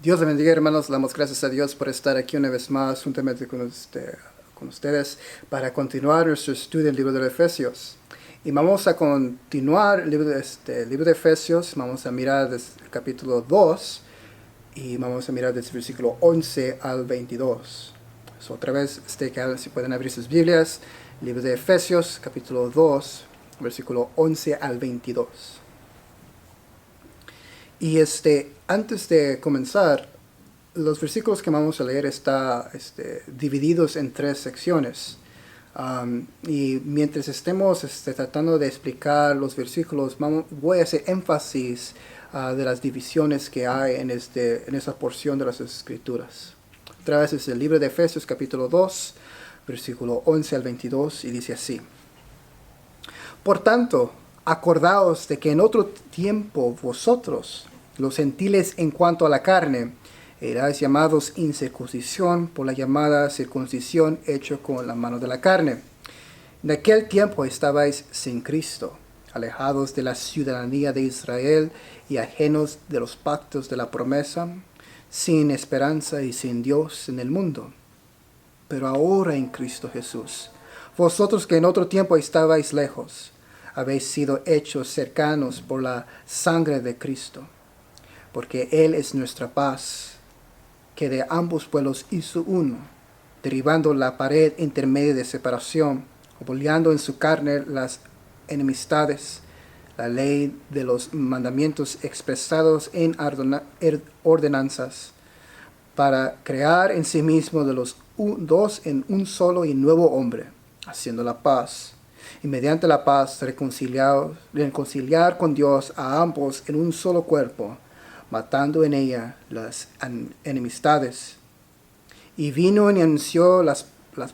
Dios le bendiga, hermanos. Le damos gracias a Dios por estar aquí una vez más juntamente con ustedes para continuar nuestro estudio del libro de Efesios. Y vamos a continuar el libro de Efesios. Vamos a mirar desde el capítulo 2 y vamos a mirar desde el versículo 11 al 22. Otra vez, si pueden abrir sus Biblias, libro de Efesios, capítulo 2, versículo 11 al 22. Y antes de comenzar, los versículos que vamos a leer están divididos en 3 secciones. Y mientras estemos tratando de explicar los versículos, voy a hacer énfasis de las divisiones que hay en esa porción de las Escrituras. Otra vez es el libro de Efesios capítulo 2, versículo 11 al 22, y dice así: Por tanto, acordaos de que en otro tiempo vosotros, los gentiles en cuanto a la carne, erais llamados incircuncisión por la llamada circuncisión hecho con la mano de la carne. En aquel tiempo estabais sin Cristo, alejados de la ciudadanía de Israel y ajenos de los pactos de la promesa, sin esperanza y sin Dios en el mundo. Pero ahora en Cristo Jesús, vosotros que en otro tiempo estabais lejos, habéis sido hechos cercanos por la sangre de Cristo, porque Él es nuestra paz, que de ambos pueblos hizo uno, derribando la pared intermedia de separación, aboliendo en su carne las enemistades, la ley de los mandamientos expresados en ordenanzas, para crear en sí mismo de los dos en un solo y nuevo hombre, haciendo la paz, y mediante la paz reconciliar con Dios a ambos en un solo cuerpo, matando en ella las enemistades. Y vino y anunció las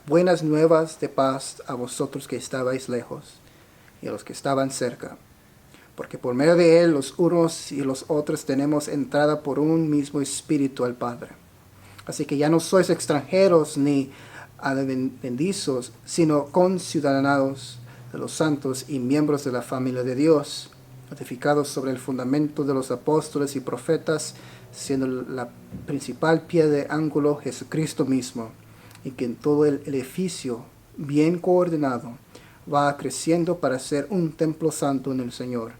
buenas nuevas de paz a vosotros que estabais lejos y a los que estaban cerca, porque por medio de él los unos y los otros tenemos entrada por un mismo espíritu al Padre. Así que ya no sois extranjeros ni advenedizos, sino conciudadanos de los santos y miembros de la familia de Dios, edificados sobre el fundamento de los apóstoles y profetas, siendo la principal piedra de ángulo Jesucristo mismo, y que en todo el edificio, bien coordinado, va creciendo para ser un templo santo en el Señor,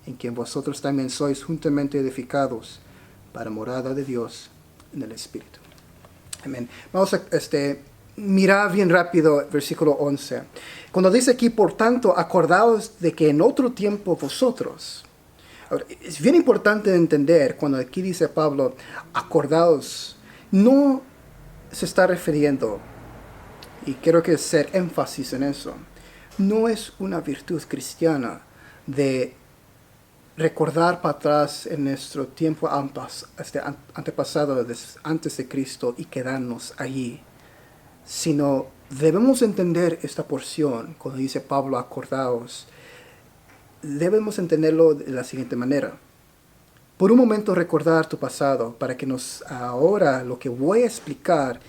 en quien vosotros también sois juntamente edificados para morada de Dios en el Espíritu. Amén. Vamos a mirar bien rápido el versículo 11. Cuando dice aquí, por tanto, acordaos de que en otro tiempo vosotros. Ahora, es bien importante entender cuando aquí dice Pablo, acordaos, no se está refiriendo, y quiero que hacer énfasis en eso, no es una virtud cristiana de recordar para atrás en nuestro tiempo antepasado, antes de Cristo, y quedarnos allí, sino debemos entender esta porción cuando dice Pablo, acordaos. Debemos entenderlo de la siguiente manera. Por un momento recordar tu pasado para que ahora lo que voy a explicar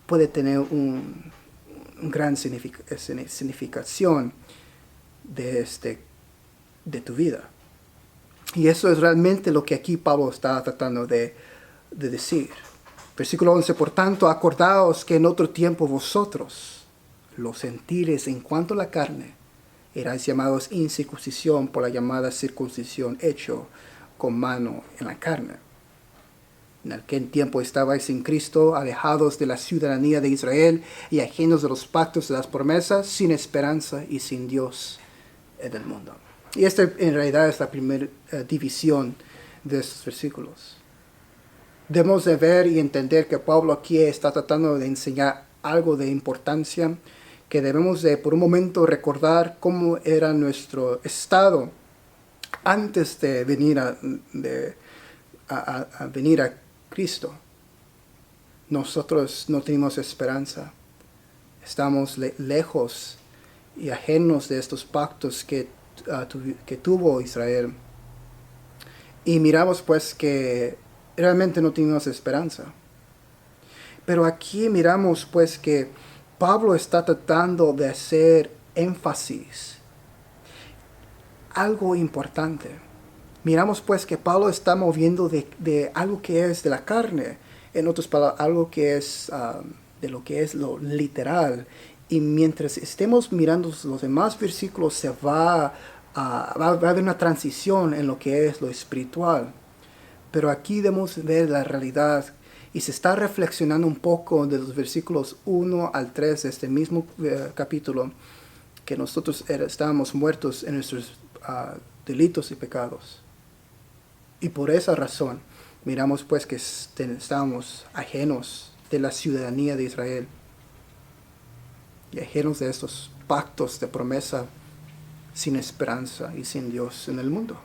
puede tener un gran significación de tu vida. Y eso es realmente lo que aquí Pablo está tratando de decir. Versículo 11, por tanto, acordaos que en otro tiempo vosotros, los gentiles en cuanto a la carne, erais llamados incircuncisión por la llamada circuncisión hecho con mano en la carne. En aquel tiempo estabais sin Cristo, alejados de la ciudadanía de Israel y ajenos de los pactos de las promesas, sin esperanza y sin Dios en el mundo. Y esta en realidad es la primera división de estos versículos. Debemos de ver y entender que Pablo aquí está tratando de enseñar algo de importancia, que debemos de por un momento recordar cómo era nuestro estado antes de venir a venir a Cristo. Nosotros no teníamos esperanza. Estamos lejos y ajenos de estos pactos que tuvo Israel. Y miramos pues que realmente no teníamos esperanza. Pero aquí miramos pues que Pablo está tratando de hacer énfasis algo importante. Miramos pues que Pablo está moviendo de algo que es de la carne, en otras palabras, algo que es de lo que es lo literal. Y mientras estemos mirando los demás versículos, va a haber una transición en lo que es lo espiritual. Pero aquí debemos ver la realidad y se está reflexionando un poco de los versículos 1 al 3 de este mismo capítulo, que nosotros estábamos muertos en nuestros delitos y pecados. Y por esa razón, miramos pues que estábamos ajenos de la ciudadanía de Israel y ajenos de estos pactos de promesa sin esperanza y sin Dios en el mundo.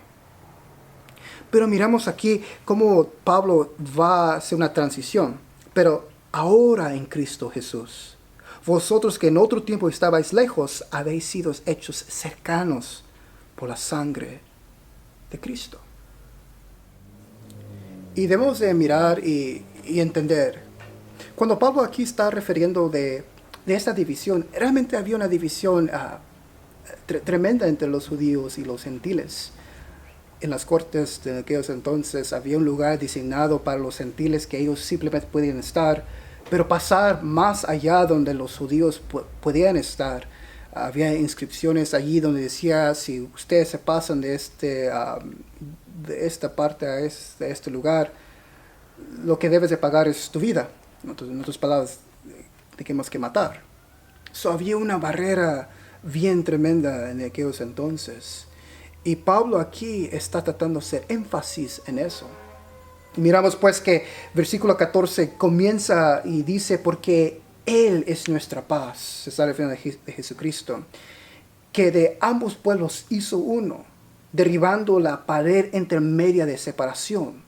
Pero miramos aquí cómo Pablo va a hacer una transición. Pero ahora en Cristo Jesús, vosotros que en otro tiempo estabais lejos, habéis sido hechos cercanos por la sangre de Cristo. Y debemos de mirar y entender. Cuando Pablo aquí está refiriendo de esta división, realmente había una división tremenda entre los judíos y los gentiles. En las cortes de aquellos entonces había un lugar designado para los gentiles que ellos simplemente podían estar, pero pasar más allá donde los judíos podían estar. Había inscripciones allí donde decía, si ustedes se pasan de esta parte a este lugar, lo que debes de pagar es tu vida. En otras palabras, tenemos que matar. Había una barrera bien tremenda en aquellos entonces. Y Pablo aquí está tratando de hacer énfasis en eso. Miramos pues que versículo 14 comienza y dice, porque Él es nuestra paz, se está refiriendo a Jesucristo, que de ambos pueblos hizo uno, derribando la pared intermedia de separación.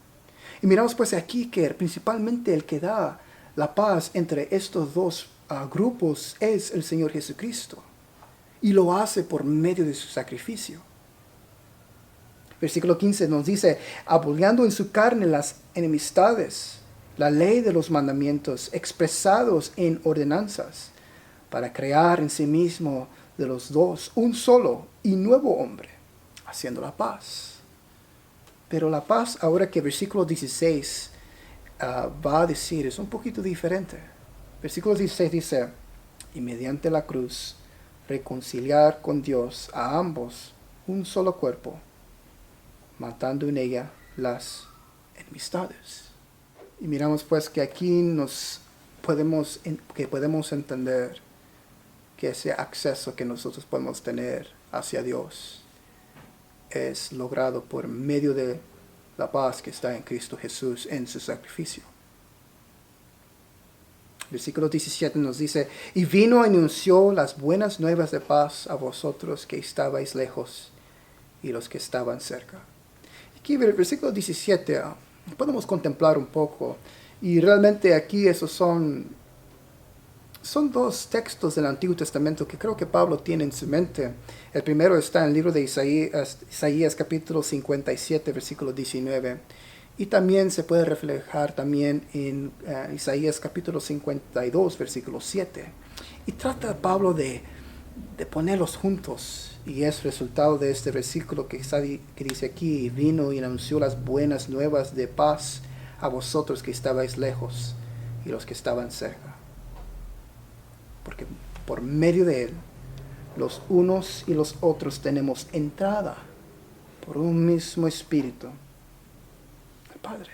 Y miramos pues aquí que principalmente el que da la paz entre estos dos grupos es el Señor Jesucristo. Y lo hace por medio de su sacrificio. Versículo 15 nos dice, aboliendo en su carne las enemistades, la ley de los mandamientos expresados en ordenanzas, para crear en sí mismo de los dos un solo y nuevo hombre, haciendo la paz. Pero la paz, ahora que versículo 16 va a decir, es un poquito diferente. Versículo 16 dice, y mediante la cruz, reconciliar con Dios a ambos un solo cuerpo, matando en ella las enemistades. Y miramos pues que aquí podemos entender que ese acceso que nosotros podemos tener hacia Dios es logrado por medio de la paz que está en Cristo Jesús en su sacrificio. Versículo 17 nos dice, y vino y anunció las buenas nuevas de paz a vosotros que estabais lejos y los que estaban cerca. Aquí en el versículo 17 podemos contemplar un poco, y realmente aquí esos son dos textos del Antiguo Testamento que creo que Pablo tiene en su mente. El primero está en el libro de Isaías capítulo 57, versículo 19, y también se puede reflejar también en Isaías capítulo 52, versículo 7. Y trata Pablo de ponerlos juntos. Y es resultado de este versículo que dice aquí, vino y anunció las buenas nuevas de paz a vosotros que estabais lejos y los que estaban cerca. Porque por medio de Él, los unos y los otros tenemos entrada por un mismo Espíritu, el Padre.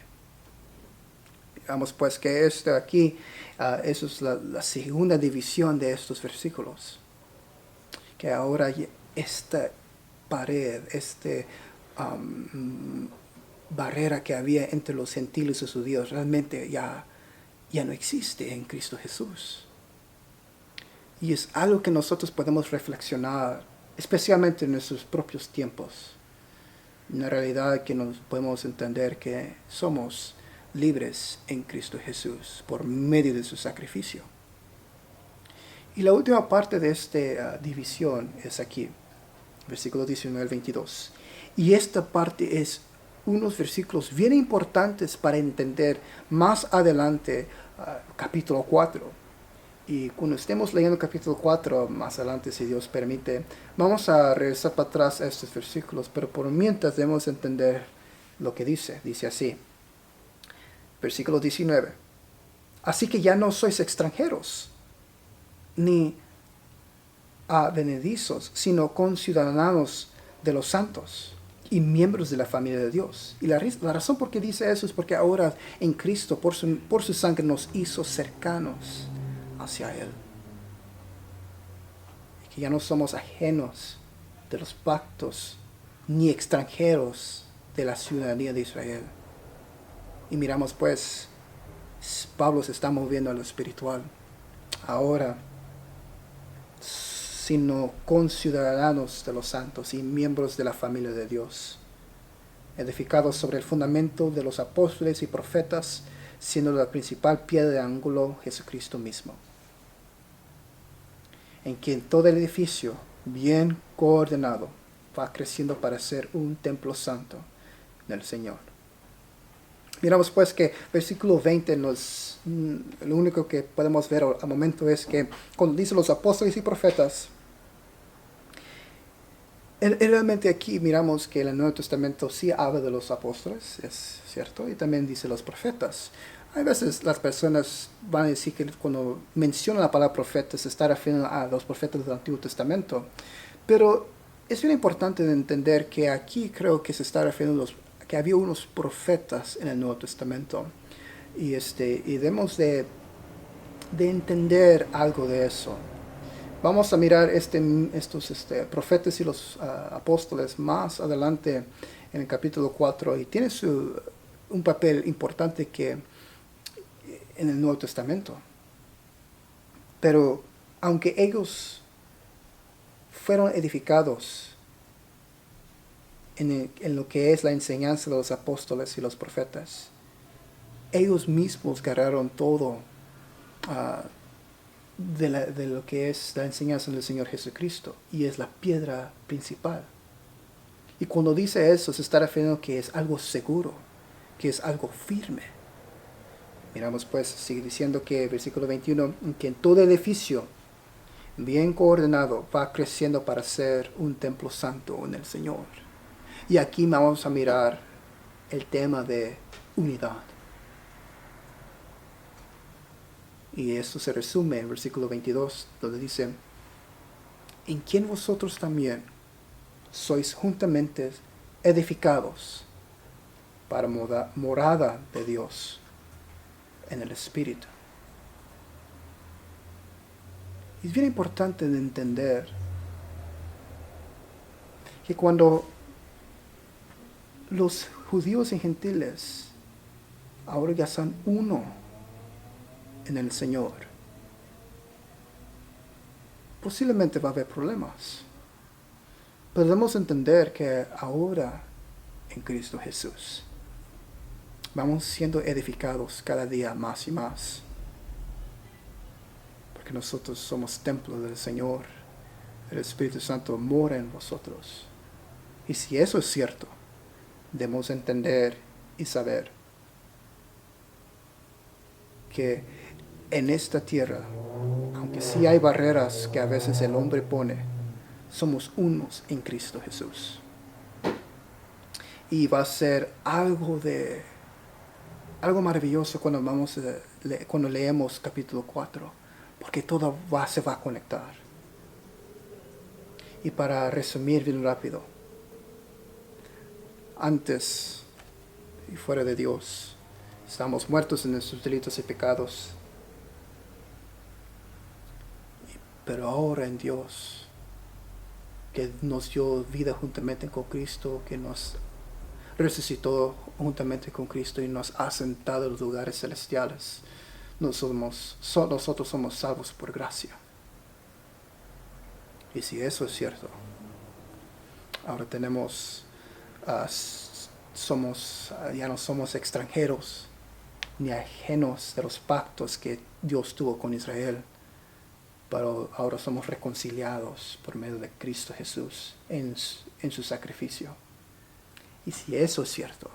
Digamos pues que esto aquí, eso es la segunda división de estos versículos. Que ahora esta pared, barrera que había entre los gentiles y los judíos realmente ya no existe en Cristo Jesús. Y es algo que nosotros podemos reflexionar, especialmente en nuestros propios tiempos. Una realidad que nos podemos entender que somos libres en Cristo Jesús por medio de su sacrificio. Y la última parte de esta división es aquí, versículo 19 al 22. Y esta parte es unos versículos bien importantes para entender más adelante capítulo 4. Y cuando estemos leyendo capítulo 4, más adelante, si Dios permite, vamos a regresar para atrás a estos versículos, pero por mientras debemos entender lo que dice. Dice así, versículo 19. Así que ya no sois extranjeros, ni advenedizos, sino conciudadanos de los santos y miembros de la familia de Dios. Y la razón por qué dice eso es porque ahora en Cristo, por su sangre, nos hizo cercanos hacia Él. Y que ya no somos ajenos de los pactos, ni extranjeros de la ciudadanía de Israel. Y miramos pues, Pablo se está moviendo a lo espiritual. Ahora, sino conciudadanos de los santos y miembros de la familia de Dios, edificados sobre el fundamento de los apóstoles y profetas, siendo la principal piedra de ángulo Jesucristo mismo, en quien todo el edificio, bien coordinado, va creciendo para ser un templo santo del Señor. Miramos pues que versículo 20 lo único que podemos ver al momento es que cuando dice los apóstoles y profetas, realmente aquí miramos que el Nuevo Testamento sí habla de los apóstoles, es cierto, y también dice los profetas. Hay veces las personas van a decir que cuando mencionan la palabra profeta se está refiriendo a los profetas del Antiguo Testamento, pero es bien importante de entender que aquí creo que se está refiriendo a que había unos profetas en el Nuevo Testamento, y debemos de entender algo de eso. Vamos a mirar estos profetas y los apóstoles más adelante en el capítulo 4, y tiene un papel importante que en el Nuevo Testamento. Pero aunque ellos fueron edificados en lo que es la enseñanza de los apóstoles y los profetas, ellos mismos agarraron todo de lo que es la enseñanza del Señor Jesucristo, y es la piedra principal. Y cuando dice eso, se está refiriendo que es algo seguro, que es algo firme. Miramos pues, sigue diciendo que, versículo 21, que en todo edificio bien coordinado va creciendo para ser un templo santo en el Señor. Y aquí vamos a mirar el tema de unidad. Y esto se resume en versículo 22, donde dice, en quien vosotros también sois juntamente edificados para morada de Dios en el Espíritu. Es bien importante de entender que cuando los judíos y gentiles ahora ya son uno en el Señor, posiblemente va a haber problemas. Pero debemos entender que ahora en Cristo Jesús vamos siendo edificados cada día más y más, porque nosotros somos templo del Señor. El Espíritu Santo mora en vosotros. Y si eso es cierto, debemos entender y saber que en esta tierra, aunque sí hay barreras que a veces el hombre pone, somos unos en Cristo Jesús. Y va a ser algo maravilloso cuando leemos capítulo 4, porque todo se va a conectar. Y para resumir bien rápido, antes y fuera de Dios, estamos muertos en nuestros delitos y pecados, pero ahora en Dios, que nos dio vida juntamente con Cristo, que nos resucitó juntamente con Cristo y nos ha sentado en los lugares celestiales, nosotros somos salvos por gracia. Y si eso es cierto, ahora ya no somos extranjeros ni ajenos de los pactos que Dios tuvo con Israel, pero ahora somos reconciliados por medio de Cristo Jesús en su sacrificio. Y si eso es cierto,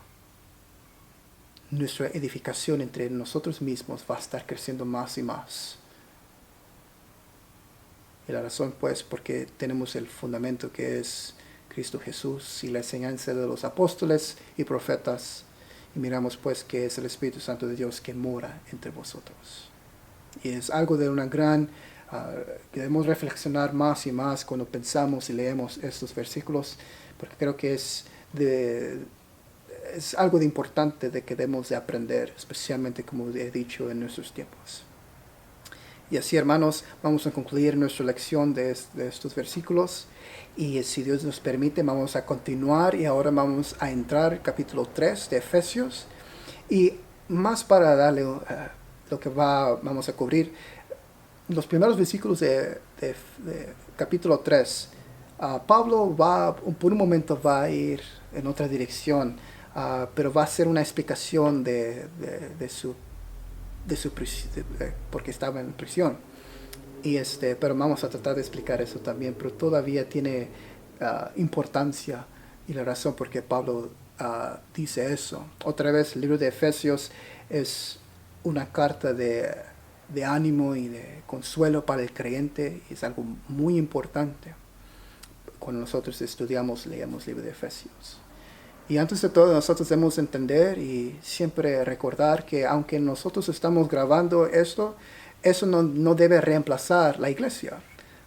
nuestra edificación entre nosotros mismos va a estar creciendo más y más, Y la razón pues porque tenemos el fundamento que es Cristo Jesús y la enseñanza de los apóstoles y profetas. Y miramos pues que es el Espíritu Santo de Dios que mora entre vosotros. Y es algo de una gran, que debemos reflexionar más y más cuando pensamos y leemos estos versículos, porque creo que es algo de importante de que debemos de aprender, especialmente como he dicho en nuestros tiempos. Y así, hermanos, vamos a concluir nuestra lección de estos versículos. Y si Dios nos permite, vamos a continuar y ahora vamos a entrar al capítulo 3 de Efesios. Y más para darle lo que vamos a cubrir, los primeros versículos de capítulo 3, Pablo por un momento va a ir en otra dirección, pero va a ser una explicación de su porque estaba en prisión. Pero vamos a tratar de explicar eso también, pero todavía tiene importancia y la razón por qué Pablo dice eso. Otra vez, el libro de Efesios es una carta de ánimo y de consuelo para el creyente, y es algo muy importante cuando nosotros leemos el libro de Efesios. Y antes de todo, nosotros debemos entender y siempre recordar que aunque nosotros estamos grabando esto, eso no debe reemplazar la iglesia.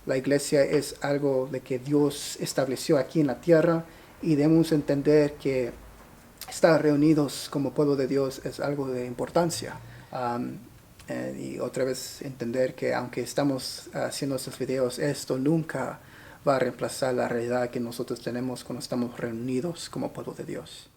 La iglesia es algo de que Dios estableció aquí en la tierra, y debemos entender que estar reunidos como pueblo de Dios es algo de importancia. Y otra vez entender que aunque estamos haciendo estos videos, esto nunca va a reemplazar la realidad que nosotros tenemos cuando estamos reunidos como pueblo de Dios.